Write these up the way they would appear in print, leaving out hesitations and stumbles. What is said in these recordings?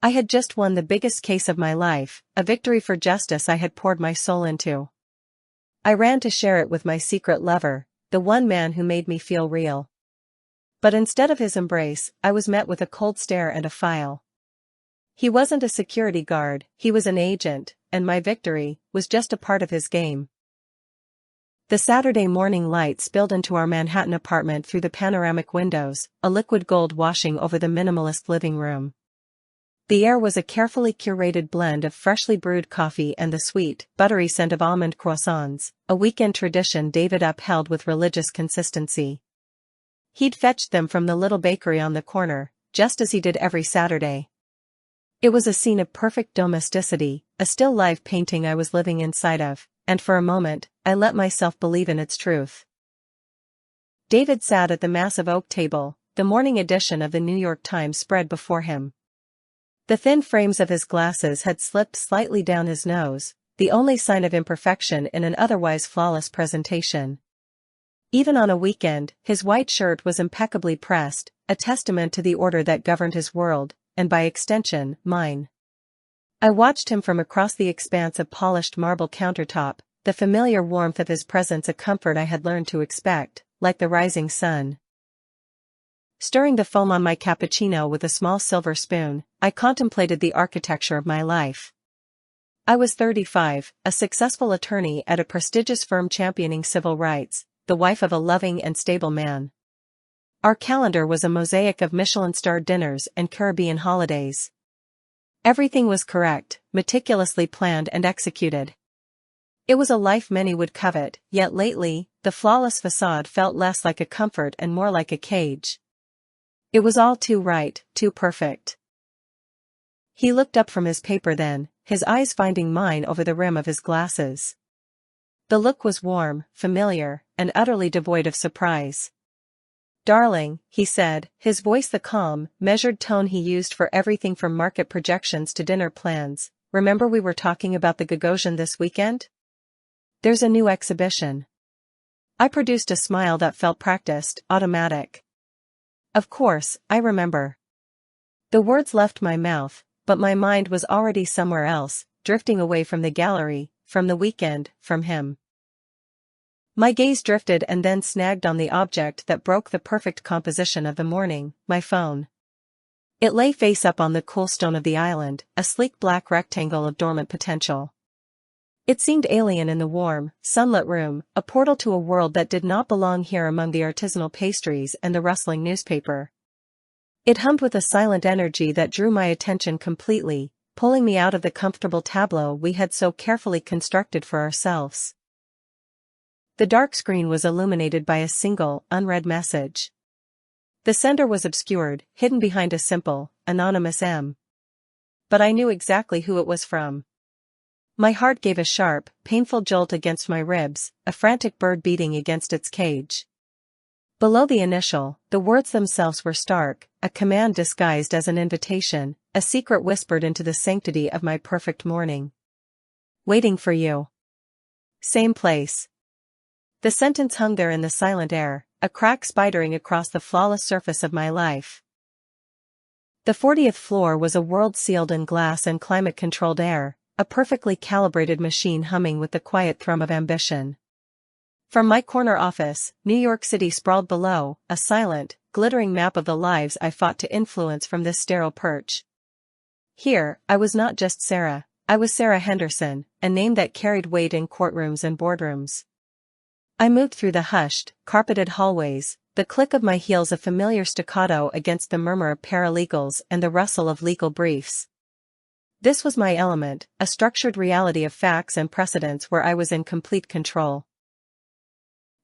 I had just won the biggest case of my life, a victory for justice I had poured my soul into. I ran to share it with my secret lover, the one man who made me feel real. But instead of his embrace, I was met with a cold stare and a file. He wasn't a security guard, he was an agent, and my victory was just a part of his game. The Saturday morning light spilled into our Manhattan apartment through the panoramic windows, a liquid gold washing over the minimalist living room. The air was a carefully curated blend of freshly brewed coffee and the sweet, buttery scent of almond croissants, a weekend tradition David upheld with religious consistency. He'd fetched them from the little bakery on the corner, just as he did every Saturday. It was a scene of perfect domesticity, a still life painting I was living inside of, and for a moment, I let myself believe in its truth. David sat at the massive oak table, the morning edition of the New York Times spread before him. The thin frames of his glasses had slipped slightly down his nose, the only sign of imperfection in an otherwise flawless presentation. Even on a weekend, his white shirt was impeccably pressed, a testament to the order that governed his world, and by extension, mine. I watched him from across the expanse of polished marble countertop, the familiar warmth of his presence a comfort I had learned to expect, like the rising sun. Stirring the foam on my cappuccino with a small silver spoon, I contemplated the architecture of my life. I was 35, a successful attorney at a prestigious firm championing civil rights, the wife of a loving and stable man. Our calendar was a mosaic of Michelin-starred dinners and Caribbean holidays. Everything was correct, meticulously planned and executed. It was a life many would covet, yet lately, the flawless facade felt less like a comfort and more like a cage. It was all too right, too perfect. He looked up from his paper then, his eyes finding mine over the rim of his glasses. The look was warm, familiar, and utterly devoid of surprise. "Darling," he said, his voice the calm, measured tone he used for everything from market projections to dinner plans, "remember we were talking about the Gagosian this weekend? There's a new exhibition." I produced a smile that felt practiced, automatic. "Of course, I remember." The words left my mouth, but my mind was already somewhere else, drifting away from the gallery, from the weekend, from him. My gaze drifted and then snagged on the object that broke the perfect composition of the morning, my phone. It lay face up on the cool stone of the island, a sleek black rectangle of dormant potential. It seemed alien in the warm, sunlit room, a portal to a world that did not belong here among the artisanal pastries and the rustling newspaper. It hummed with a silent energy that drew my attention completely, pulling me out of the comfortable tableau we had so carefully constructed for ourselves. The dark screen was illuminated by a single, unread message. The sender was obscured, hidden behind a simple, anonymous M. But I knew exactly who it was from. My heart gave a sharp, painful jolt against my ribs, a frantic bird beating against its cage. Below the initial, the words themselves were stark, a command disguised as an invitation, a secret whispered into the sanctity of my perfect morning. "Waiting for you. Same place." The sentence hung there in the silent air, a crack spidering across the flawless surface of my life. The 40th floor was a world sealed in glass and climate-controlled air, a perfectly calibrated machine humming with the quiet thrum of ambition. From my corner office, New York City sprawled below, a silent, glittering map of the lives I fought to influence from this sterile perch. Here, I was not just Sarah, I was Sarah Henderson, a name that carried weight in courtrooms and boardrooms. I moved through the hushed, carpeted hallways, the click of my heels a familiar staccato against the murmur of paralegals and the rustle of legal briefs. This was my element, a structured reality of facts and precedents where I was in complete control.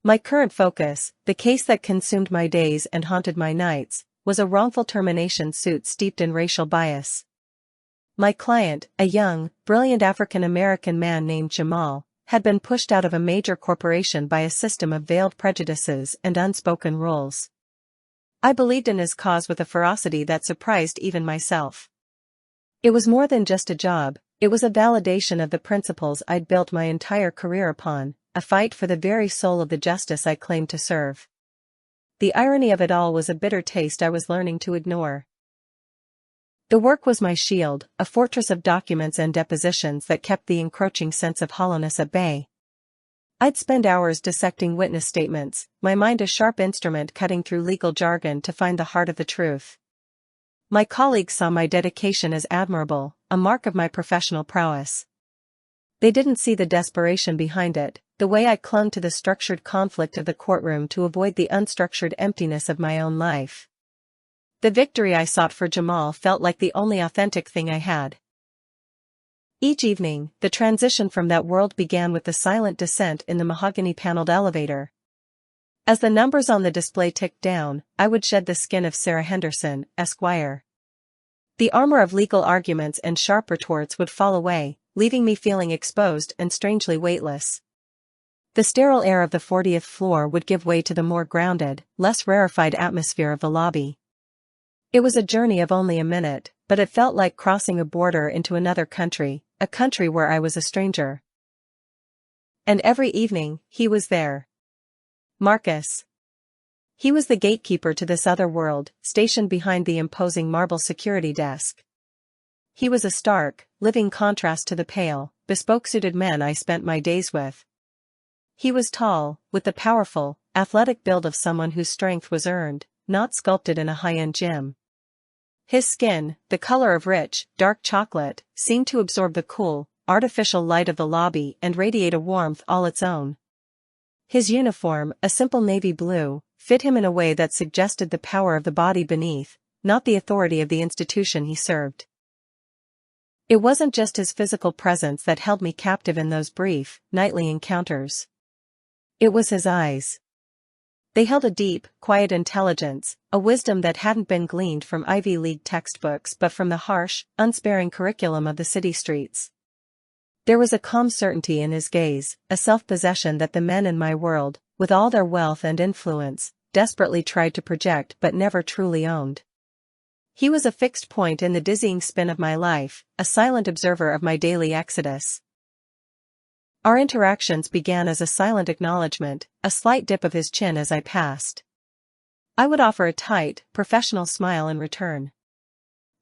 My current focus, the case that consumed my days and haunted my nights, was a wrongful termination suit steeped in racial bias. My client, a young, brilliant African-American man named Jamal, had been pushed out of a major corporation by a system of veiled prejudices and unspoken rules. I believed in his cause with a ferocity that surprised even myself. It was more than just a job, it was a validation of the principles I'd built my entire career upon, a fight for the very soul of the justice I claimed to serve. The irony of it all was a bitter taste I was learning to ignore. The work was my shield, a fortress of documents and depositions that kept the encroaching sense of hollowness at bay. I'd spend hours dissecting witness statements, my mind a sharp instrument cutting through legal jargon to find the heart of the truth. My colleagues saw my dedication as admirable, a mark of my professional prowess. They didn't see the desperation behind it, the way I clung to the structured conflict of the courtroom to avoid the unstructured emptiness of my own life. The victory I sought for Jamal felt like the only authentic thing I had. Each evening, the transition from that world began with the silent descent in the mahogany-paneled elevator. As the numbers on the display ticked down, I would shed the skin of Sarah Henderson, Esquire. The armor of legal arguments and sharp retorts would fall away, leaving me feeling exposed and strangely weightless. The sterile air of the 40th floor would give way to the more grounded, less rarefied atmosphere of the lobby. It was a journey of only a minute, but it felt like crossing a border into another country, a country where I was a stranger. And every evening, he was there. Marcus. He was the gatekeeper to this other world, stationed behind the imposing marble security desk. He was a stark, living contrast to the pale, bespoke-suited men I spent my days with. He was tall, with the powerful, athletic build of someone whose strength was earned, not sculpted in a high-end gym. His skin, the color of rich, dark chocolate, seemed to absorb the cool, artificial light of the lobby and radiate a warmth all its own. His uniform, a simple navy blue, fit him in a way that suggested the power of the body beneath, not the authority of the institution he served. It wasn't just his physical presence that held me captive in those brief, nightly encounters. It was his eyes. They held a deep, quiet intelligence, a wisdom that hadn't been gleaned from Ivy League textbooks but from the harsh, unsparing curriculum of the city streets. There was a calm certainty in his gaze, a self-possession that the men in my world, with all their wealth and influence, desperately tried to project but never truly owned. He was a fixed point in the dizzying spin of my life, a silent observer of my daily exodus. Our interactions began as a silent acknowledgement, a slight dip of his chin as I passed. I would offer a tight, professional smile in return.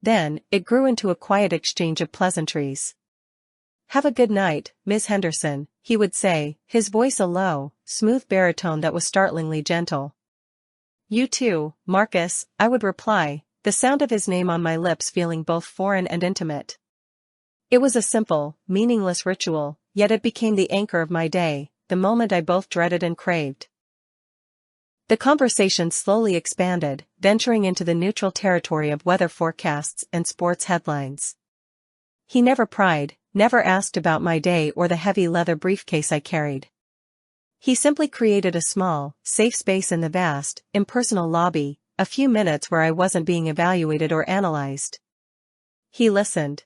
Then, it grew into a quiet exchange of pleasantries. "Have a good night, Miss Henderson," he would say, his voice a low, smooth baritone that was startlingly gentle. "You too, Marcus," I would reply, the sound of his name on my lips feeling both foreign and intimate. It was a simple, meaningless ritual, yet it became the anchor of my day, the moment I both dreaded and craved. The conversation slowly expanded, venturing into the neutral territory of weather forecasts and sports headlines. He never pried, never asked about my day or the heavy leather briefcase I carried. He simply created a small, safe space in the vast, impersonal lobby, a few minutes where I wasn't being evaluated or analyzed. He listened.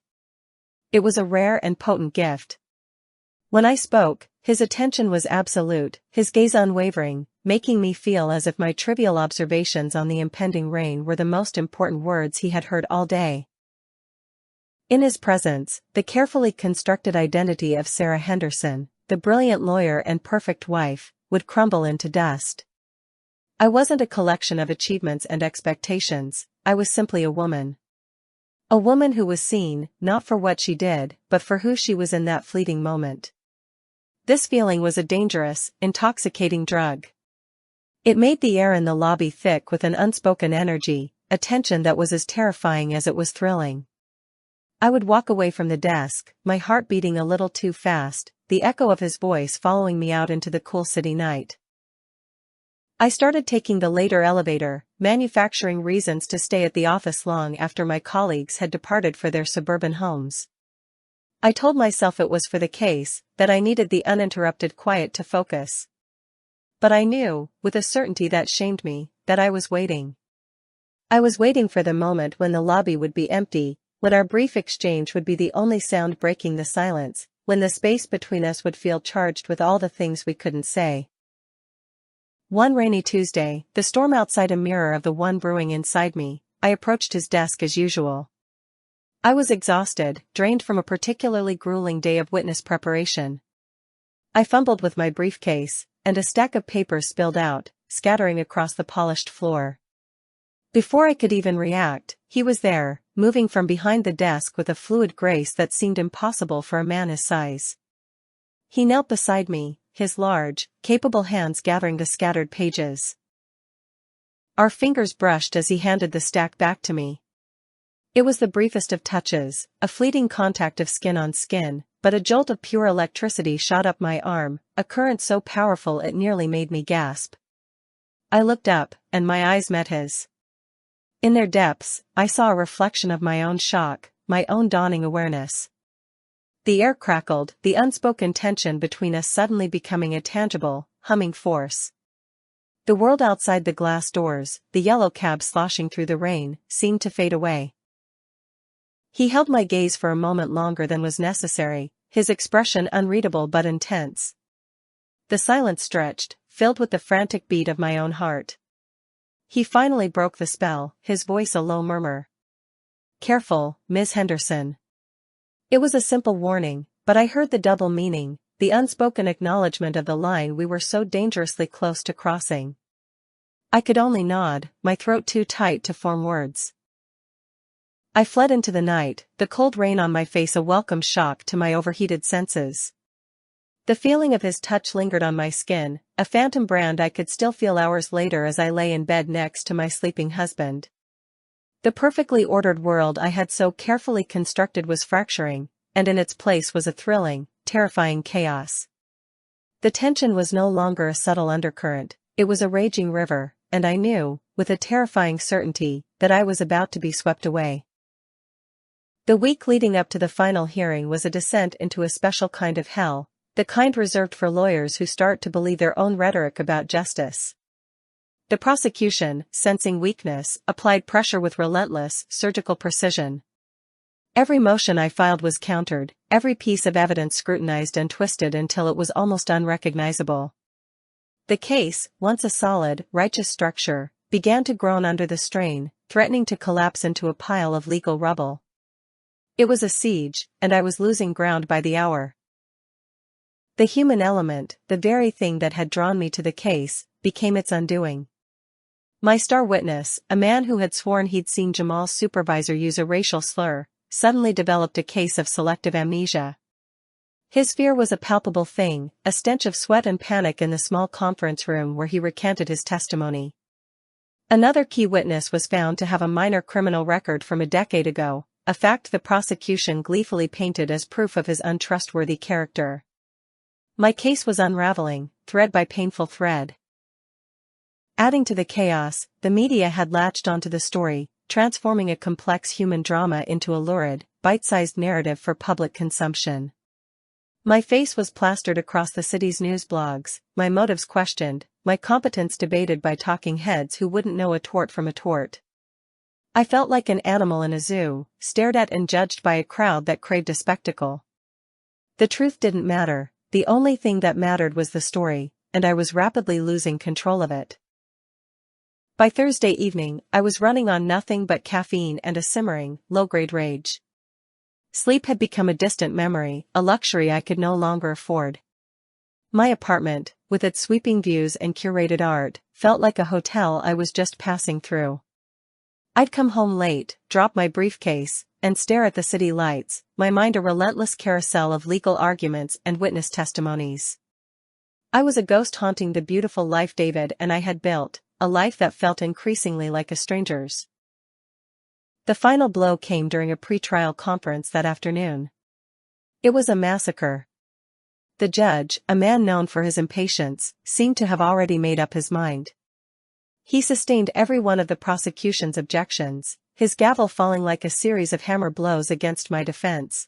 It was a rare and potent gift. When I spoke, his attention was absolute, his gaze unwavering, making me feel as if my trivial observations on the impending rain were the most important words he had heard all day. In his presence, the carefully constructed identity of Sarah Henderson, the brilliant lawyer and perfect wife, would crumble into dust. I wasn't a collection of achievements and expectations, I was simply a woman. A woman who was seen, not for what she did, but for who she was in that fleeting moment. This feeling was a dangerous, intoxicating drug. It made the air in the lobby thick with an unspoken energy, a tension that was as terrifying as it was thrilling. I would walk away from the desk, my heart beating a little too fast, the echo of his voice following me out into the cool city night. I started taking the later elevator, manufacturing reasons to stay at the office long after my colleagues had departed for their suburban homes. I told myself it was for the case, that I needed the uninterrupted quiet to focus. But I knew, with a certainty that shamed me, that I was waiting. I was waiting for the moment when the lobby would be empty, when our brief exchange would be the only sound breaking the silence, when the space between us would feel charged with all the things we couldn't say. One rainy Tuesday, the storm outside a mirror of the one brewing inside me, I approached his desk as usual. I was exhausted, drained from a particularly grueling day of witness preparation. I fumbled with my briefcase, and a stack of papers spilled out, scattering across the polished floor. Before I could even react, He was there, moving from behind the desk with a fluid grace that seemed impossible for a man his size. He knelt beside me, his large, capable hands gathering the scattered pages. Our fingers brushed as he handed the stack back to me. It was the briefest of touches, a fleeting contact of skin on skin, but a jolt of pure electricity shot up my arm, a current so powerful it nearly made me gasp. I looked up, and my eyes met his. In their depths, I saw a reflection of my own shock, my own dawning awareness. The air crackled, the unspoken tension between us suddenly becoming a tangible, humming force. The world outside the glass doors, the yellow cab sloshing through the rain, seemed to fade away. He held my gaze for a moment longer than was necessary, his expression unreadable but intense. The silence stretched, filled with the frantic beat of my own heart. He finally broke the spell, his voice a low murmur. "Careful, Miss Henderson." It was a simple warning, but I heard the double meaning, the unspoken acknowledgement of the line we were so dangerously close to crossing. I could only nod, my throat too tight to form words. I fled into the night, the cold rain on my face a welcome shock to my overheated senses. The feeling of his touch lingered on my skin, a phantom brand I could still feel hours later as I lay in bed next to my sleeping husband. The perfectly ordered world I had so carefully constructed was fracturing, and in its place was a thrilling, terrifying chaos. The tension was no longer a subtle undercurrent, it was a raging river, and I knew, with a terrifying certainty, that I was about to be swept away. The week leading up to the final hearing was a descent into a special kind of hell, the kind reserved for lawyers who start to believe their own rhetoric about justice. The prosecution, sensing weakness, applied pressure with relentless, surgical precision. Every motion I filed was countered, every piece of evidence scrutinized and twisted until it was almost unrecognizable. The case, once a solid, righteous structure, began to groan under the strain, threatening to collapse into a pile of legal rubble. It was a siege, and I was losing ground by the hour. The human element, the very thing that had drawn me to the case, became its undoing. My star witness, a man who had sworn he'd seen Jamal's supervisor use a racial slur, suddenly developed a case of selective amnesia. His fear was a palpable thing, a stench of sweat and panic in the small conference room where he recanted his testimony. Another key witness was found to have a minor criminal record from a decade ago, a fact the prosecution gleefully painted as proof of his untrustworthy character. My case was unraveling, thread by painful thread. Adding to the chaos, the media had latched onto the story, transforming a complex human drama into a lurid, bite-sized narrative for public consumption. My face was plastered across the city's news blogs, my motives questioned, my competence debated by talking heads who wouldn't know a tort from a tort. I felt like an animal in a zoo, stared at and judged by a crowd that craved a spectacle. The truth didn't matter, the only thing that mattered was the story, and I was rapidly losing control of it. By Thursday evening, I was running on nothing but caffeine and a simmering, low-grade rage. Sleep had become a distant memory, a luxury I could no longer afford. My apartment, with its sweeping views and curated art, felt like a hotel I was just passing through. I'd come home late, drop my briefcase, and stare at the city lights, my mind a relentless carousel of legal arguments and witness testimonies. I was a ghost haunting the beautiful life David and I had built, a life that felt increasingly like a stranger's. The final blow came during a pre-trial conference that afternoon. It was a massacre. The judge, a man known for his impatience, seemed to have already made up his mind. He sustained every one of the prosecution's objections, his gavel falling like a series of hammer blows against my defense.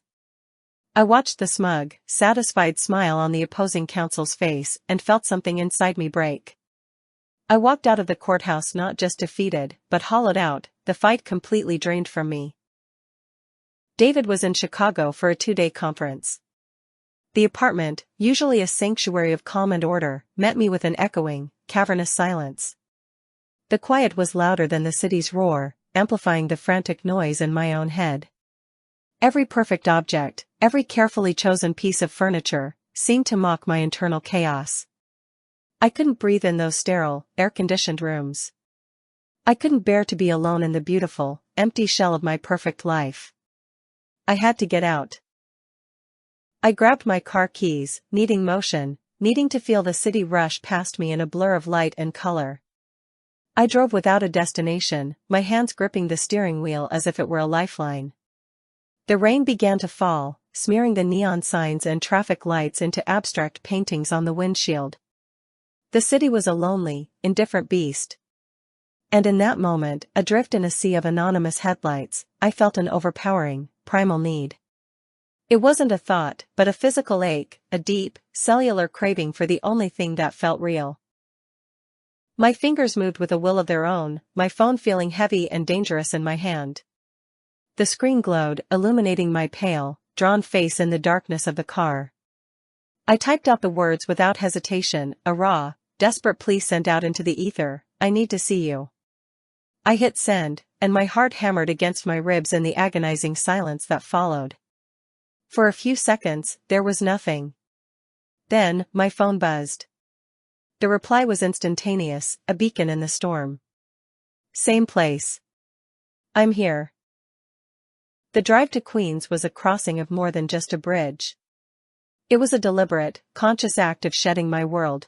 I watched the smug, satisfied smile on the opposing counsel's face and felt something inside me break. I walked out of the courthouse not just defeated, but hollowed out, the fight completely drained from me. David was in Chicago for a 2-day conference. The apartment, usually a sanctuary of calm and order, met me with an echoing, cavernous silence. The quiet was louder than the city's roar, amplifying the frantic noise in my own head. Every perfect object, every carefully chosen piece of furniture, seemed to mock my internal chaos. I couldn't breathe in those sterile, air-conditioned rooms. I couldn't bear to be alone in the beautiful, empty shell of my perfect life. I had to get out. I grabbed my car keys, needing motion, needing to feel the city rush past me in a blur of light and color. I drove without a destination, my hands gripping the steering wheel as if it were a lifeline. The rain began to fall, smearing the neon signs and traffic lights into abstract paintings on the windshield. The city was a lonely, indifferent beast. And in that moment, adrift in a sea of anonymous headlights, I felt an overpowering, primal need. It wasn't a thought, but a physical ache, a deep, cellular craving for the only thing that felt real. My fingers moved with a will of their own, my phone feeling heavy and dangerous in my hand. The screen glowed, illuminating my pale, drawn face in the darkness of the car. I typed out the words without hesitation, a raw, desperate plea sent out into the ether, "I need to see you." I hit send, and my heart hammered against my ribs in the agonizing silence that followed. For a few seconds, there was nothing. Then, my phone buzzed. The reply was instantaneous, a beacon in the storm. "Same place. I'm here." The drive to Queens was a crossing of more than just a bridge. It was a deliberate, conscious act of shedding my world.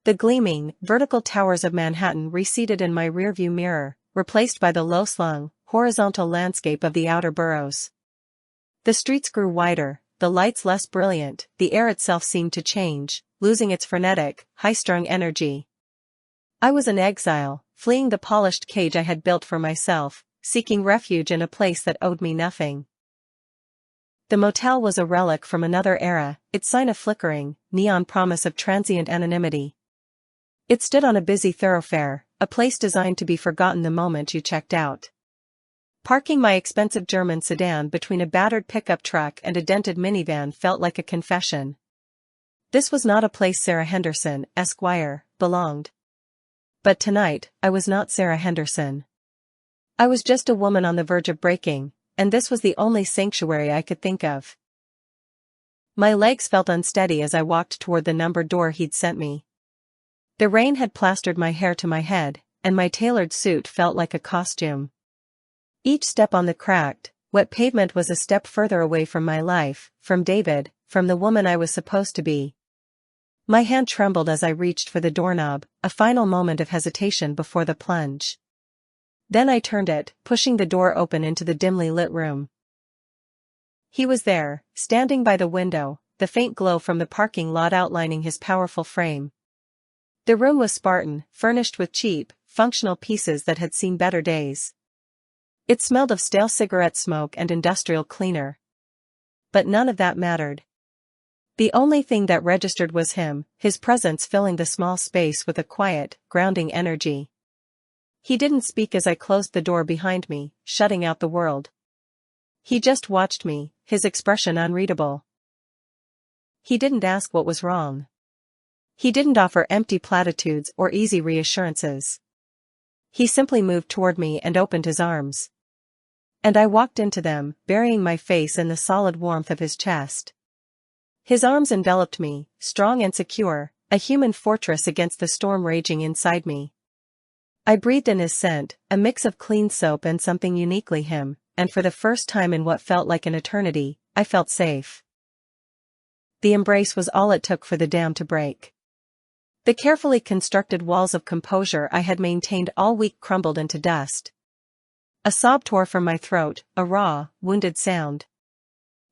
The gleaming, vertical towers of Manhattan receded in my rearview mirror, replaced by the low-slung, horizontal landscape of the outer boroughs. The streets grew wider, the lights less brilliant, the air itself seemed to change, losing its frenetic, high-strung energy. I was in exile, fleeing the polished cage I had built for myself, seeking refuge in a place that owed me nothing. The motel was a relic from another era, its sign a flickering, neon promise of transient anonymity. It stood on a busy thoroughfare, a place designed to be forgotten the moment you checked out. Parking my expensive German sedan between a battered pickup truck and a dented minivan felt like a confession. This was not a place Sarah Henderson, Esquire, belonged. But tonight, I was not Sarah Henderson. I was just a woman on the verge of breaking, and this was the only sanctuary I could think of. My legs felt unsteady as I walked toward the numbered door he'd sent me. The rain had plastered my hair to my head, and my tailored suit felt like a costume. Each step on the cracked, wet pavement was a step further away from my life, from David, from the woman I was supposed to be. My hand trembled as I reached for the doorknob, a final moment of hesitation before the plunge. Then I turned it, pushing the door open into the dimly lit room. He was there, standing by the window, the faint glow from the parking lot outlining his powerful frame. The room was Spartan, furnished with cheap, functional pieces that had seen better days. It smelled of stale cigarette smoke and industrial cleaner. But none of that mattered. The only thing that registered was him, his presence filling the small space with a quiet, grounding energy. He didn't speak as I closed the door behind me, shutting out the world. He just watched me, his expression unreadable. He didn't ask what was wrong. He didn't offer empty platitudes or easy reassurances. He simply moved toward me and opened his arms. And I walked into them, burying my face in the solid warmth of his chest. His arms enveloped me, strong and secure, a human fortress against the storm raging inside me. I breathed in his scent, a mix of clean soap and something uniquely him, and for the first time in what felt like an eternity, I felt safe. The embrace was all it took for the dam to break. The carefully constructed walls of composure I had maintained all week crumbled into dust. A sob tore from my throat, a raw, wounded sound.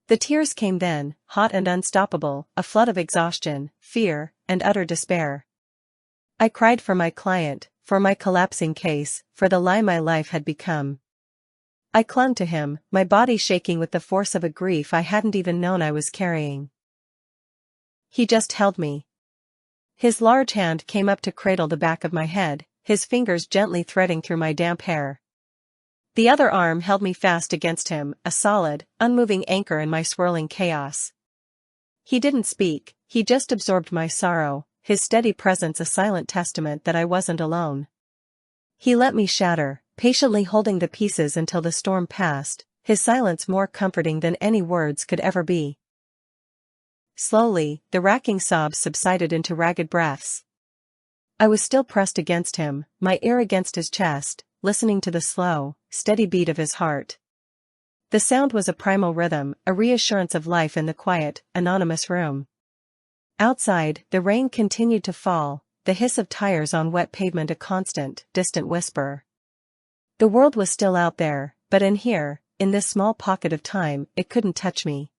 The tears came then, hot and unstoppable, a flood of exhaustion, fear, and utter despair. I cried for my client, for my collapsing case, for the lie my life had become. I clung to him, my body shaking with the force of a grief I hadn't even known I was carrying. He just held me. His large hand came up to cradle the back of my head, his fingers gently threading through my damp hair. The other arm held me fast against him, a solid, unmoving anchor in my swirling chaos. He didn't speak, he just absorbed my sorrow, his steady presence a silent testament that I wasn't alone. He let me shatter, patiently holding the pieces until the storm passed, his silence more comforting than any words could ever be. Slowly, the racking sobs subsided into ragged breaths. I was still pressed against him, my ear against his chest, listening to the slow, steady beat of his heart. The sound was a primal rhythm, a reassurance of life in the quiet, anonymous room. Outside, the rain continued to fall, the hiss of tires on wet pavement a constant, distant whisper. The world was still out there, but in here, in this small pocket of time, it couldn't touch me.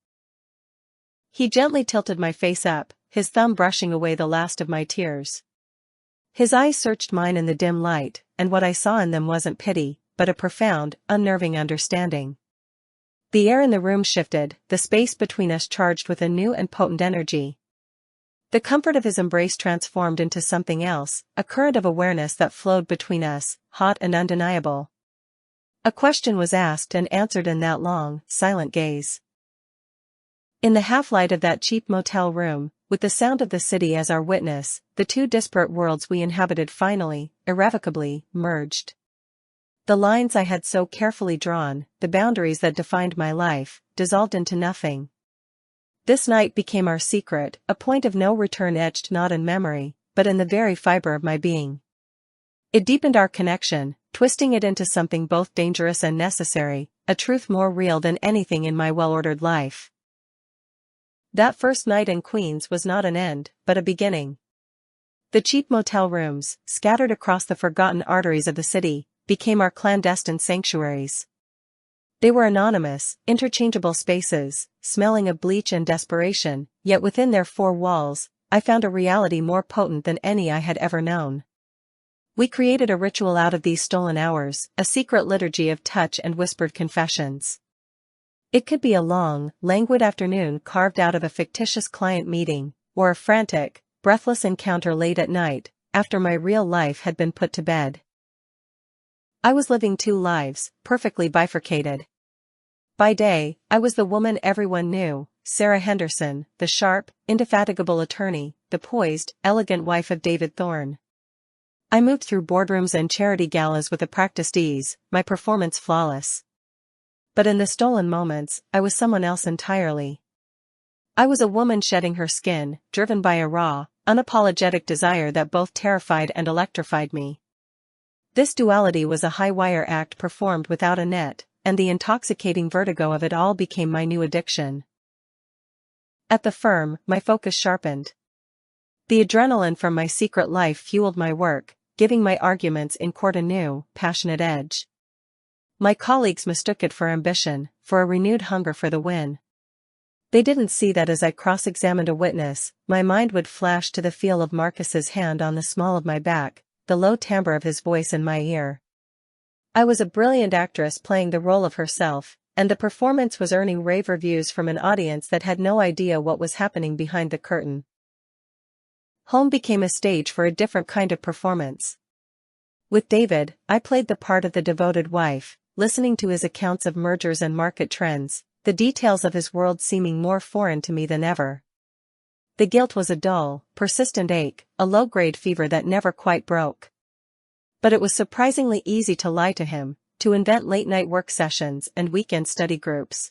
He gently tilted my face up, his thumb brushing away the last of my tears. His eyes searched mine in the dim light, and what I saw in them wasn't pity, but a profound, unnerving understanding. The air in the room shifted, the space between us charged with a new and potent energy. The comfort of his embrace transformed into something else, a current of awareness that flowed between us, hot and undeniable. A question was asked and answered in that long, silent gaze. In the half-light of that cheap motel room, with the sound of the city as our witness, the two disparate worlds we inhabited finally, irrevocably, merged. The lines I had so carefully drawn, the boundaries that defined my life, dissolved into nothing. This night became our secret, a point of no return etched not in memory, but in the very fiber of my being. It deepened our connection, twisting it into something both dangerous and necessary, a truth more real than anything in my well-ordered life. That first night in Queens was not an end, but a beginning. The cheap motel rooms, scattered across the forgotten arteries of the city, became our clandestine sanctuaries. They were anonymous, interchangeable spaces, smelling of bleach and desperation, yet within their four walls, I found a reality more potent than any I had ever known. We created a ritual out of these stolen hours, a secret liturgy of touch and whispered confessions. It could be a long, languid afternoon carved out of a fictitious client meeting, or a frantic, breathless encounter late at night, after my real life had been put to bed. I was living two lives, perfectly bifurcated. By day, I was the woman everyone knew, Sarah Henderson, the sharp, indefatigable attorney, the poised, elegant wife of David Thorne. I moved through boardrooms and charity galas with a practiced ease, my performance flawless. But in the stolen moments, I was someone else entirely. I was a woman shedding her skin, driven by a raw, unapologetic desire that both terrified and electrified me. This duality was a high-wire act performed without a net, and the intoxicating vertigo of it all became my new addiction. At the firm, my focus sharpened. The adrenaline from my secret life fueled my work, giving my arguments in court a new, passionate edge. My colleagues mistook it for ambition, for a renewed hunger for the win. They didn't see that as I cross-examined a witness, my mind would flash to the feel of Marcus's hand on the small of my back, the low timbre of his voice in my ear. I was a brilliant actress playing the role of herself, and the performance was earning rave reviews from an audience that had no idea what was happening behind the curtain. Home became a stage for a different kind of performance. With David, I played the part of the devoted wife, listening to his accounts of mergers and market trends, the details of his world seeming more foreign to me than ever. The guilt was a dull, persistent ache, a low-grade fever that never quite broke. But it was surprisingly easy to lie to him, to invent late-night work sessions and weekend study groups.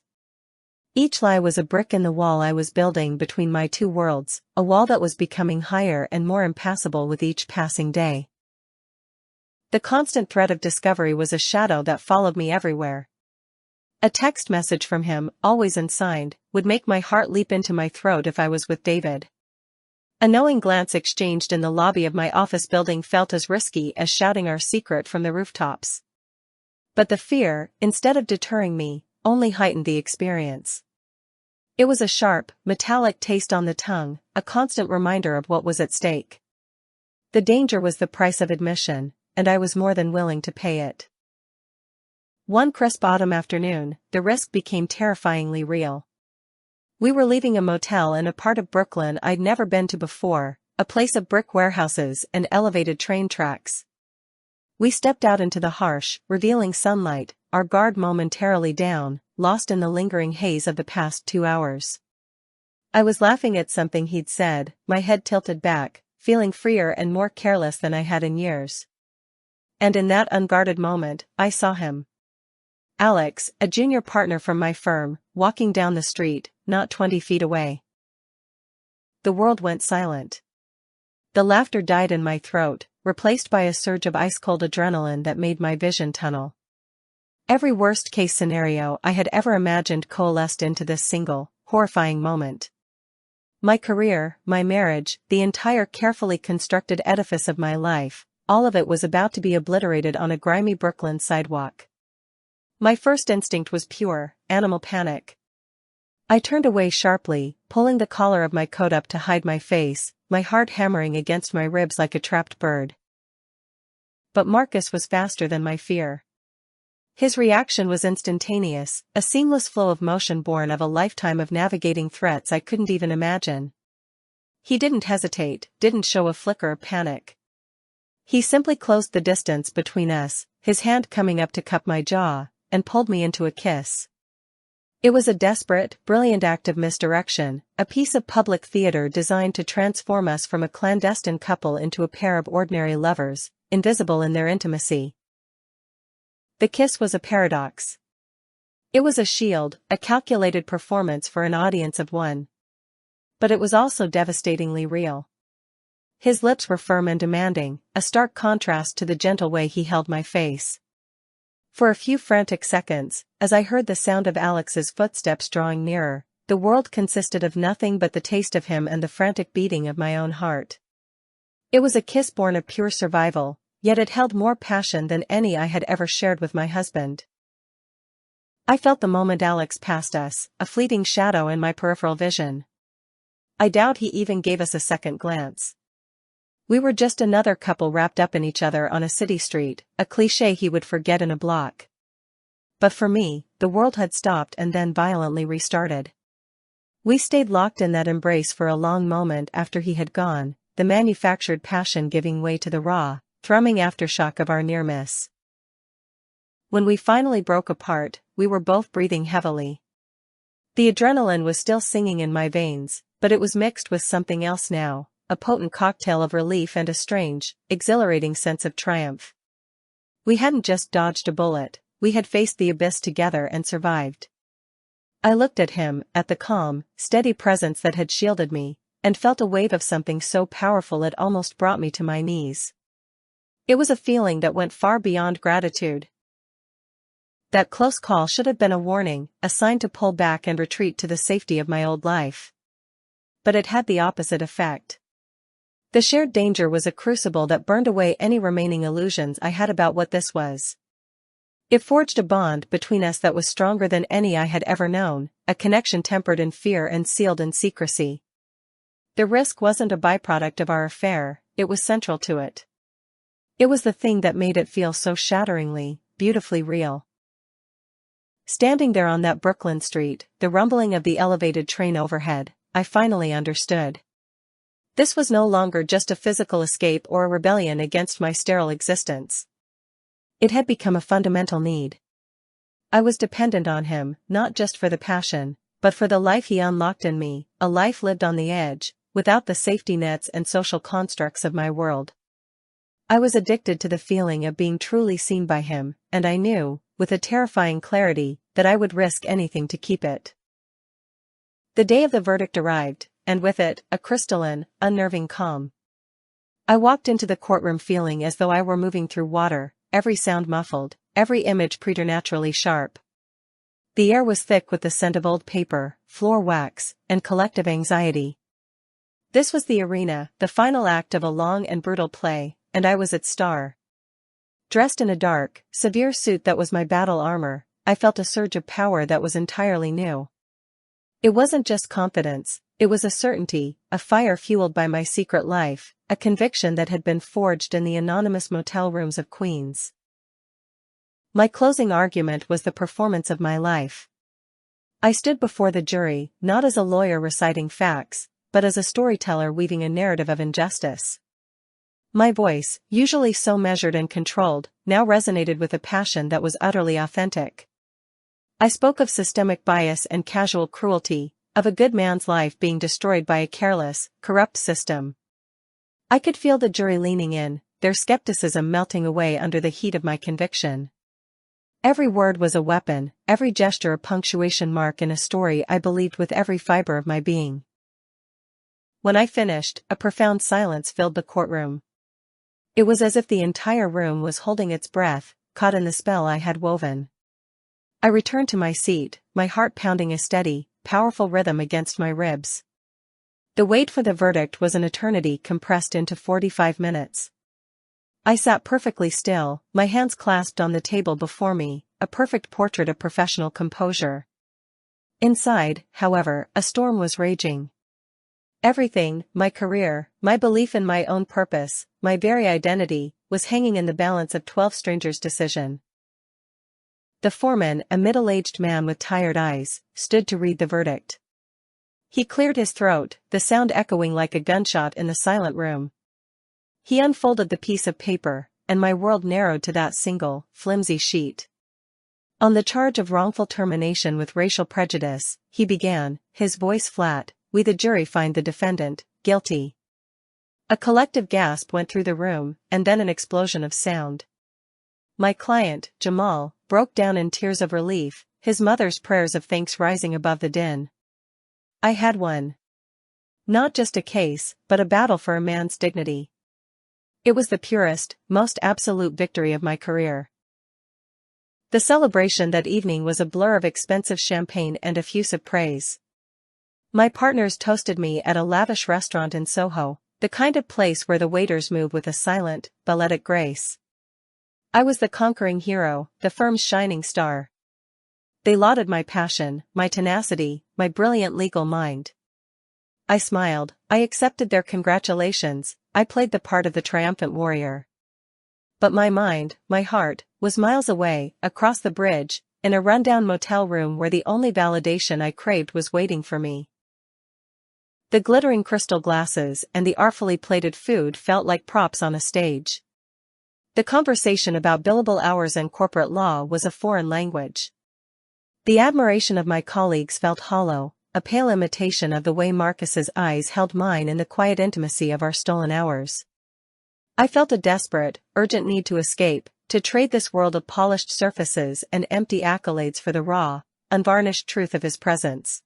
Each lie was a brick in the wall I was building between my two worlds, a wall that was becoming higher and more impassable with each passing day. The constant threat of discovery was a shadow that followed me everywhere. A text message from him, always unsigned, would make my heart leap into my throat if I was with David. A knowing glance exchanged in the lobby of my office building felt as risky as shouting our secret from the rooftops. But the fear, instead of deterring me, only heightened the experience. It was a sharp, metallic taste on the tongue, a constant reminder of what was at stake. The danger was the price of admission, and I was more than willing to pay it. One crisp autumn afternoon, the risk became terrifyingly real. We were leaving a motel in a part of Brooklyn I'd never been to before, a place of brick warehouses and elevated train tracks. We stepped out into the harsh, revealing sunlight, our guard momentarily down, lost in the lingering haze of the past 2 hours. I was laughing at something he'd said, my head tilted back, feeling freer and more careless than I had in years. And in that unguarded moment, I saw him. Alex, a junior partner from my firm, walking down the street, not 20 feet away. The world went silent. The laughter died in my throat, replaced by a surge of ice-cold adrenaline that made my vision tunnel. Every worst-case scenario I had ever imagined coalesced into this single, horrifying moment. My career, my marriage, the entire carefully constructed edifice of my life, all of it was about to be obliterated on a grimy Brooklyn sidewalk. My first instinct was pure, animal panic. I turned away sharply, pulling the collar of my coat up to hide my face, my heart hammering against my ribs like a trapped bird. But Marcus was faster than my fear. His reaction was instantaneous, a seamless flow of motion born of a lifetime of navigating threats I couldn't even imagine. He didn't hesitate, didn't show a flicker of panic. He simply closed the distance between us, his hand coming up to cup my jaw, and pulled me into a kiss. It was a desperate, brilliant act of misdirection, a piece of public theater designed to transform us from a clandestine couple into a pair of ordinary lovers, invisible in their intimacy. The kiss was a paradox. It was a shield, a calculated performance for an audience of one. But it was also devastatingly real. His lips were firm and demanding, a stark contrast to the gentle way he held my face. For a few frantic seconds, as I heard the sound of Alex's footsteps drawing nearer, the world consisted of nothing but the taste of him and the frantic beating of my own heart. It was a kiss born of pure survival, yet it held more passion than any I had ever shared with my husband. I felt the moment Alex passed us, a fleeting shadow in my peripheral vision. I doubt he even gave us a second glance. We were just another couple wrapped up in each other on a city street, a cliché he would forget in a block. But for me, the world had stopped and then violently restarted. We stayed locked in that embrace for a long moment after he had gone, the manufactured passion giving way to the raw, thrumming aftershock of our near miss. When we finally broke apart, we were both breathing heavily. The adrenaline was still singing in my veins, but it was mixed with something else now, a potent cocktail of relief and a strange, exhilarating sense of triumph. We hadn't just dodged a bullet, we had faced the abyss together and survived. I looked at him, at the calm, steady presence that had shielded me, and felt a wave of something so powerful it almost brought me to my knees. It was a feeling that went far beyond gratitude. That close call should have been a warning, a sign to pull back and retreat to the safety of my old life. But it had the opposite effect. The shared danger was a crucible that burned away any remaining illusions I had about what this was. It forged a bond between us that was stronger than any I had ever known, a connection tempered in fear and sealed in secrecy. The risk wasn't a byproduct of our affair, it was central to it. It was the thing that made it feel so shatteringly, beautifully real. Standing there on that Brooklyn street, the rumbling of the elevated train overhead, I finally understood. This was no longer just a physical escape or a rebellion against my sterile existence. It had become a fundamental need. I was dependent on him, not just for the passion, but for the life he unlocked in me, a life lived on the edge, without the safety nets and social constructs of my world. I was addicted to the feeling of being truly seen by him, and I knew, with a terrifying clarity, that I would risk anything to keep it. The day of the verdict arrived, and with it, a crystalline, unnerving calm. I walked into the courtroom feeling as though I were moving through water, every sound muffled, every image preternaturally sharp. The air was thick with the scent of old paper, floor wax, and collective anxiety. This was the arena, the final act of a long and brutal play, and I was its star. Dressed in a dark, severe suit that was my battle armor, I felt a surge of power that was entirely new. It wasn't just confidence, it was a certainty, a fire fueled by my secret life, a conviction that had been forged in the anonymous motel rooms of Queens. My closing argument was the performance of my life. I stood before the jury, not as a lawyer reciting facts, but as a storyteller weaving a narrative of injustice. My voice, usually so measured and controlled, now resonated with a passion that was utterly authentic. I spoke of systemic bias and casual cruelty, of a good man's life being destroyed by a careless, corrupt system. I could feel the jury leaning in, their skepticism melting away under the heat of my conviction. Every word was a weapon, every gesture a punctuation mark in a story I believed with every fiber of my being. When I finished, a profound silence filled the courtroom. It was as if the entire room was holding its breath, caught in the spell I had woven. I returned to my seat, my heart pounding a steady, powerful rhythm against my ribs. The wait for the verdict was an eternity compressed into 45 minutes. I sat perfectly still, my hands clasped on the table before me, a perfect portrait of professional composure. Inside, however, a storm was raging. Everything, my career, my belief in my own purpose, my very identity, was hanging in the balance of 12 strangers' decision. The foreman, a middle-aged man with tired eyes, stood to read the verdict. He cleared his throat, the sound echoing like a gunshot in the silent room. He unfolded the piece of paper, and my world narrowed to that single, flimsy sheet. On the charge of wrongful termination with racial prejudice, he began, his voice flat, "We the jury find the defendant guilty." A collective gasp went through the room, and then an explosion of sound. My client, Jamal, broke down in tears of relief, his mother's prayers of thanks rising above the din. I had won. Not just a case, but a battle for a man's dignity. It was the purest, most absolute victory of my career. The celebration that evening was a blur of expensive champagne and effusive praise. My partners toasted me at a lavish restaurant in Soho, the kind of place where the waiters move with a silent, balletic grace. I was the conquering hero, the firm's shining star. They lauded my passion, my tenacity, my brilliant legal mind. I smiled, I accepted their congratulations, I played the part of the triumphant warrior. But my mind, my heart, was miles away, across the bridge, in a rundown motel room where the only validation I craved was waiting for me. The glittering crystal glasses and the artfully plated food felt like props on a stage. The conversation about billable hours and corporate law was a foreign language. The admiration of my colleagues felt hollow, a pale imitation of the way Marcus's eyes held mine in the quiet intimacy of our stolen hours. I felt a desperate, urgent need to escape, to trade this world of polished surfaces and empty accolades for the raw, unvarnished truth of his presence.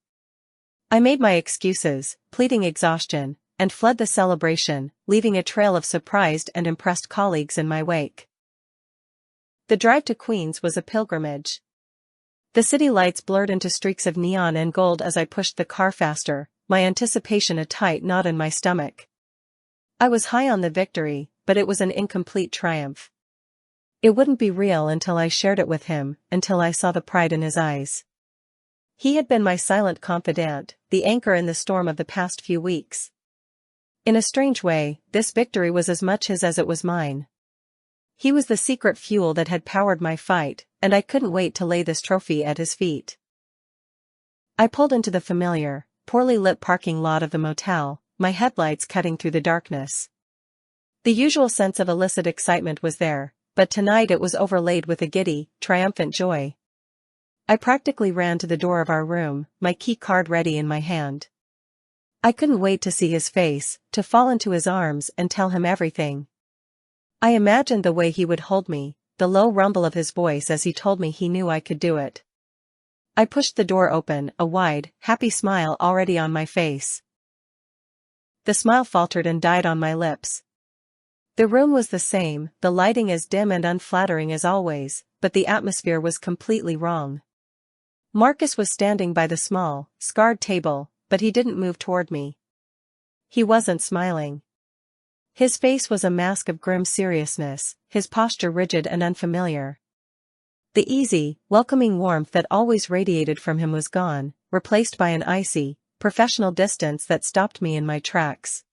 I made my excuses, pleading exhaustion, and fled the celebration, leaving a trail of surprised and impressed colleagues in my wake. The drive to Queens was a pilgrimage. The city lights blurred into streaks of neon and gold as I pushed the car faster, my anticipation a tight knot in my stomach. I was high on the victory, but it was an incomplete triumph. It wouldn't be real until I shared it with him, until I saw the pride in his eyes. He had been my silent confidant, the anchor in the storm of the past few weeks. In a strange way, this victory was as much his as it was mine. He was the secret fuel that had powered my fight, and I couldn't wait to lay this trophy at his feet. I pulled into the familiar, poorly lit parking lot of the motel, my headlights cutting through the darkness. The usual sense of illicit excitement was there, but tonight it was overlaid with a giddy, triumphant joy. I practically ran to the door of our room, my key card ready in my hand. I couldn't wait to see his face, to fall into his arms and tell him everything. I imagined the way he would hold me, the low rumble of his voice as he told me he knew I could do it. I pushed the door open, a wide, happy smile already on my face. The smile faltered and died on my lips. The room was the same, the lighting as dim and unflattering as always, but the atmosphere was completely wrong. Marcus was standing by the small, scarred table, but he didn't move toward me. He wasn't smiling. His face was a mask of grim seriousness, his posture rigid and unfamiliar. The easy, welcoming warmth that always radiated from him was gone, replaced by an icy, professional distance that stopped me in my tracks.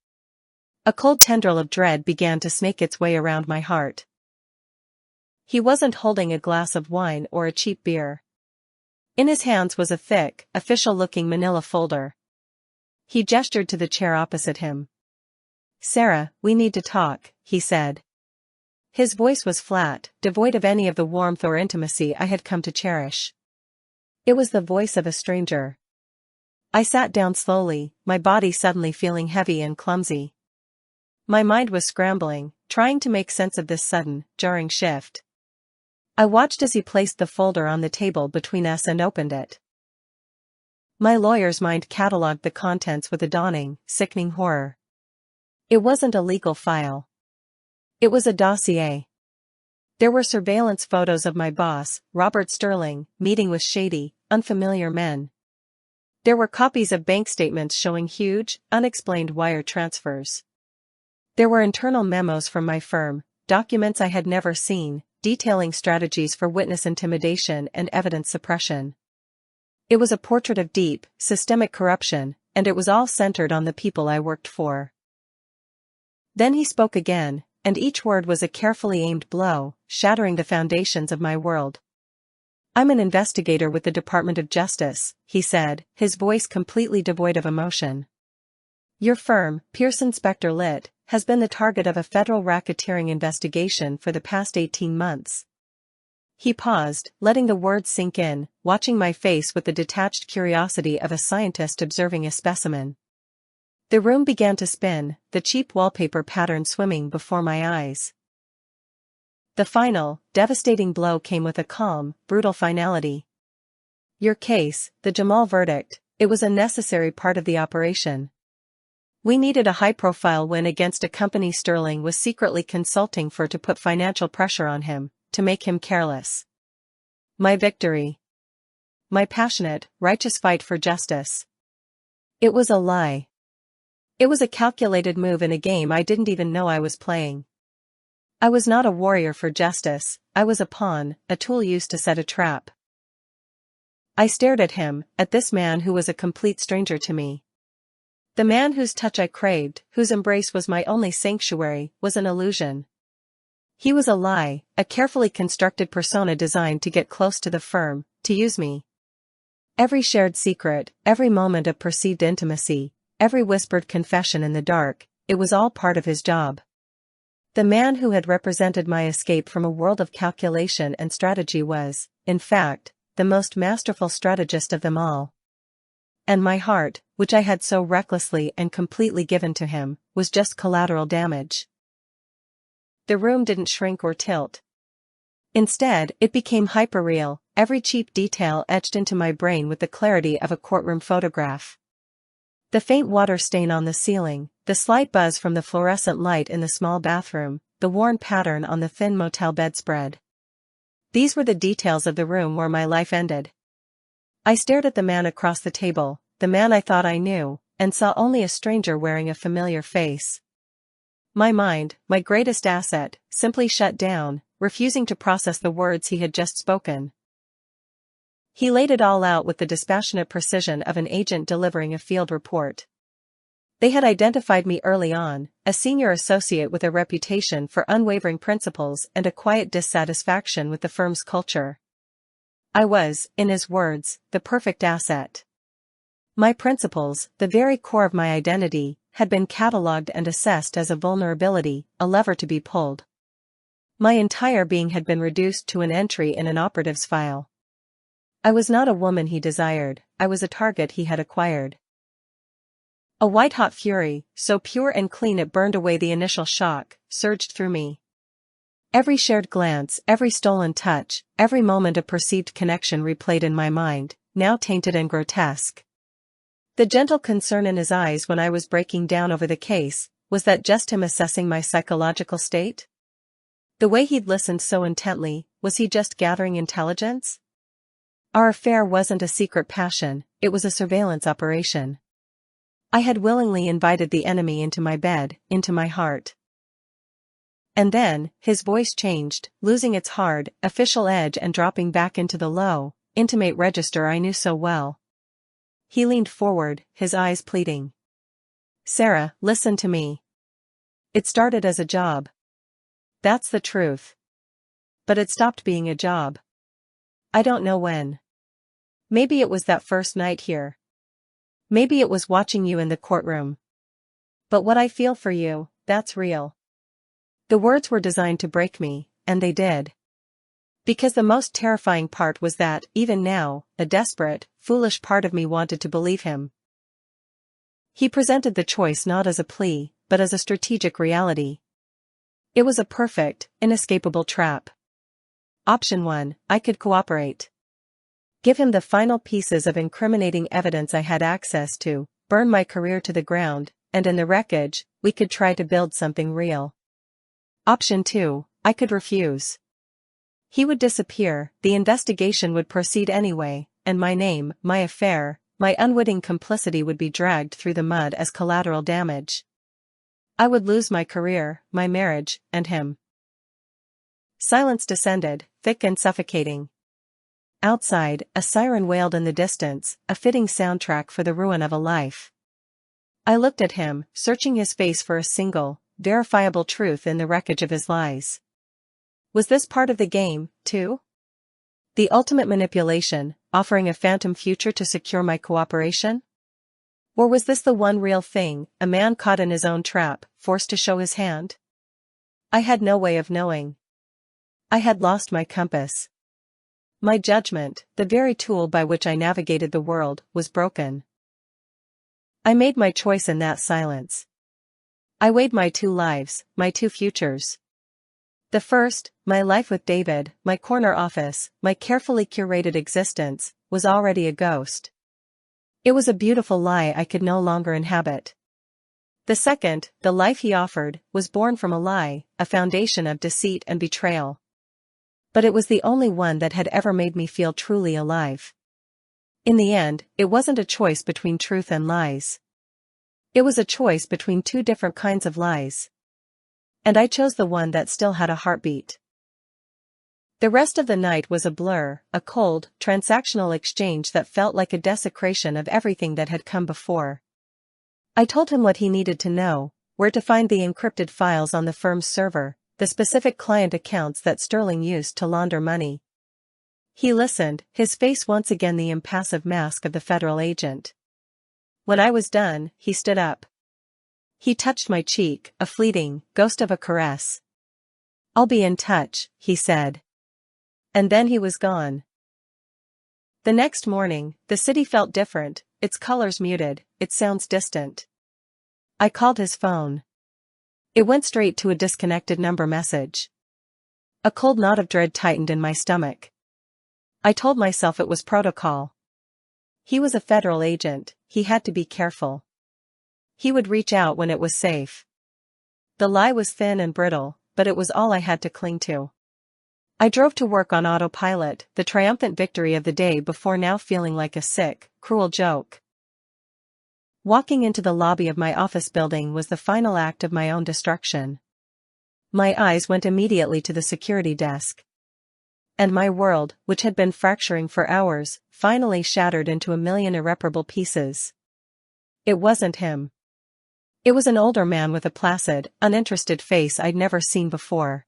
A cold tendril of dread began to snake its way around my heart. He wasn't holding a glass of wine or a cheap beer. In his hands was a thick, official-looking manila folder. He gestured to the chair opposite him. "Sarah, we need to talk," he said. His voice was flat, devoid of any of the warmth or intimacy I had come to cherish. It was the voice of a stranger. I sat down slowly, my body suddenly feeling heavy and clumsy. My mind was scrambling, trying to make sense of this sudden, jarring shift. I watched as he placed the folder on the table between us and opened it. My lawyer's mind catalogued the contents with a dawning, sickening horror. It wasn't a legal file. It was a dossier. There were surveillance photos of my boss, Robert Sterling, meeting with shady, unfamiliar men. There were copies of bank statements showing huge, unexplained wire transfers. There were internal memos from my firm, documents I had never seen, detailing strategies for witness intimidation and evidence suppression. It was a portrait of deep, systemic corruption, and it was all centered on the people I worked for. Then he spoke again, and each word was a carefully aimed blow, shattering the foundations of my world. "I'm an investigator with the Department of Justice," he said, his voice completely devoid of emotion. "Your firm, Pearson Spector Lit, has been the target of a federal racketeering investigation for the past 18 months. He paused, letting the words sink in, watching my face with the detached curiosity of a scientist observing a specimen. The room began to spin, the cheap wallpaper pattern swimming before my eyes. The final, devastating blow came with a calm, brutal finality. "Your case, the Jamal verdict, it was a necessary part of the operation. We needed a high-profile win against a company Sterling was secretly consulting for to put financial pressure on him, to make him careless. My victory. My passionate, righteous fight for justice. It was a lie. It was a calculated move in a game I didn't even know I was playing. I was not a warrior for justice, I was a pawn, a tool used to set a trap." I stared at him, at this man who was a complete stranger to me. The man whose touch I craved, whose embrace was my only sanctuary, was an illusion. He was a lie, a carefully constructed persona designed to get close to the firm, to use me. Every shared secret, every moment of perceived intimacy, every whispered confession in the dark, it was all part of his job. The man who had represented my escape from a world of calculation and strategy was, in fact, the most masterful strategist of them all. And my heart, which I had so recklessly and completely given to him, was just collateral damage. The room didn't shrink or tilt. Instead, it became hyperreal, every cheap detail etched into my brain with the clarity of a courtroom photograph. The faint water stain on the ceiling, the slight buzz from the fluorescent light in the small bathroom, the worn pattern on the thin motel bedspread. These were the details of the room where my life ended. I stared at the man across the table, the man I thought I knew, and saw only a stranger wearing a familiar face. My mind, my greatest asset, simply shut down, refusing to process the words he had just spoken. He laid it all out with the dispassionate precision of an agent delivering a field report. They had identified me early on, a senior associate with a reputation for unwavering principles and a quiet dissatisfaction with the firm's culture. I was, in his words, the perfect asset. My principles, the very core of my identity, had been catalogued and assessed as a vulnerability, a lever to be pulled. My entire being had been reduced to an entry in an operative's file. I was not a woman he desired, I was a target he had acquired. A white-hot fury, so pure and clean it burned away the initial shock, surged through me. Every shared glance, every stolen touch, every moment of perceived connection replayed in my mind, now tainted and grotesque. The gentle concern in his eyes when I was breaking down over the case, was that just him assessing my psychological state? The way he'd listened so intently, was he just gathering intelligence? Our affair wasn't a secret passion, it was a surveillance operation. I had willingly invited the enemy into my bed, into my heart. And then, his voice changed, losing its hard, official edge and dropping back into the low, intimate register I knew so well. He leaned forward, his eyes pleading. "Sarah, listen to me. It started as a job. That's the truth. But it stopped being a job. I don't know when. Maybe it was that first night here. Maybe it was watching you in the courtroom. But what I feel for you, that's real." The words were designed to break me, and they did. Because the most terrifying part was that, even now, a desperate, foolish part of me wanted to believe him. He presented the choice not as a plea, but as a strategic reality. It was a perfect, inescapable trap. Option 1, I could cooperate. give him the final pieces of incriminating evidence I had access to, burn my career to the ground, and in the wreckage, we could try to build something real. Option 2, I could refuse. He would disappear, the investigation would proceed anyway, and my name, my affair, my unwitting complicity would be dragged through the mud as collateral damage. I would lose my career, my marriage, and him. Silence descended, thick and suffocating. Outside, a siren wailed in the distance, a fitting soundtrack for the ruin of a life. I looked at him, searching his face for a single, verifiable truth in the wreckage of his lies. Was this part of the game, too? The ultimate manipulation, offering a phantom future to secure my cooperation? Or was this the one real thing, a man caught in his own trap, forced to show his hand? I had no way of knowing. I had lost my compass. My judgment, the very tool by which I navigated the world, was broken. I made my choice in that silence. I weighed my 2 lives, my 2 futures. The first, my life with David, my corner office, my carefully curated existence, was already a ghost. It was a beautiful lie I could no longer inhabit. The second, the life he offered, was born from a lie, a foundation of deceit and betrayal. But it was the only one that had ever made me feel truly alive. In the end, it wasn't a choice between truth and lies. It was a choice between 2 different kinds of lies. And I chose the one that still had a heartbeat. The rest of the night was a blur, a cold, transactional exchange that felt like a desecration of everything that had come before. I told him what he needed to know, where to find the encrypted files on the firm's server, the specific client accounts that Sterling used to launder money. He listened, his face once again the impassive mask of the federal agent. When I was done, he stood up. He touched my cheek, a fleeting, ghost of a caress. "I'll be in touch," he said. And then he was gone. The next morning, the city felt different, its colors muted, its sounds distant. I called his phone. It went straight to a disconnected number message. A cold knot of dread tightened in my stomach. I told myself it was protocol. He was a federal agent, he had to be careful. He would reach out when it was safe. The lie was thin and brittle, but it was all I had to cling to. I drove to work on autopilot, the triumphant victory of the day before now feeling like a sick, cruel joke. Walking into the lobby of my office building was the final act of my own destruction. My eyes went immediately to the security desk. And my world, which had been fracturing for hours, finally shattered into a million irreparable pieces. It wasn't him. It was an older man with a placid, uninterested face I'd never seen before.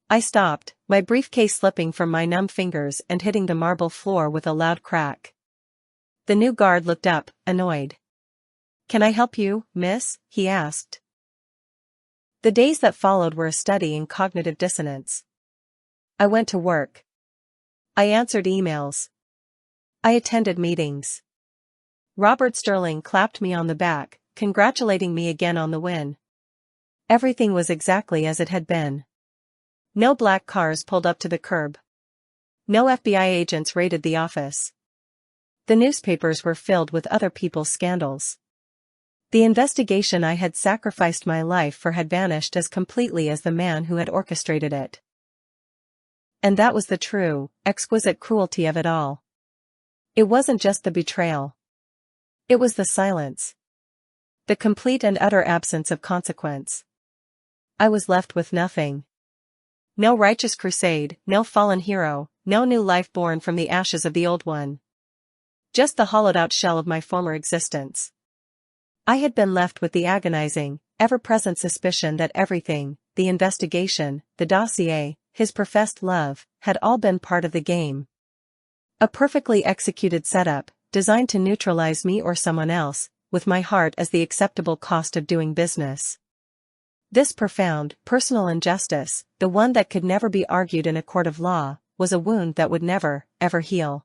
I stopped, my briefcase slipping from my numb fingers and hitting the marble floor with a loud crack. The new guard looked up, annoyed. "Can I help you, miss?" he asked. The days that followed were a study in cognitive dissonance. I went to work. I answered emails. I attended meetings. Robert Sterling clapped me on the back, congratulating me again on the win. Everything was exactly as it had been. No black cars pulled up to the curb. No FBI agents raided the office. The newspapers were filled with other people's scandals. The investigation I had sacrificed my life for had vanished as completely as the man who had orchestrated it. And that was the true, exquisite cruelty of it all. It wasn't just the betrayal. It was the silence. The complete and utter absence of consequence. I was left with nothing. No righteous crusade, no fallen hero, no new life born from the ashes of the old one. Just the hollowed-out shell of my former existence. I had been left with the agonizing, ever-present suspicion that everything, the investigation, the dossier, his professed love, had all been part of the game. A perfectly executed setup, designed to neutralize me or someone else, with my heart as the acceptable cost of doing business. This profound, personal injustice, the one that could never be argued in a court of law, was a wound that would never, ever heal.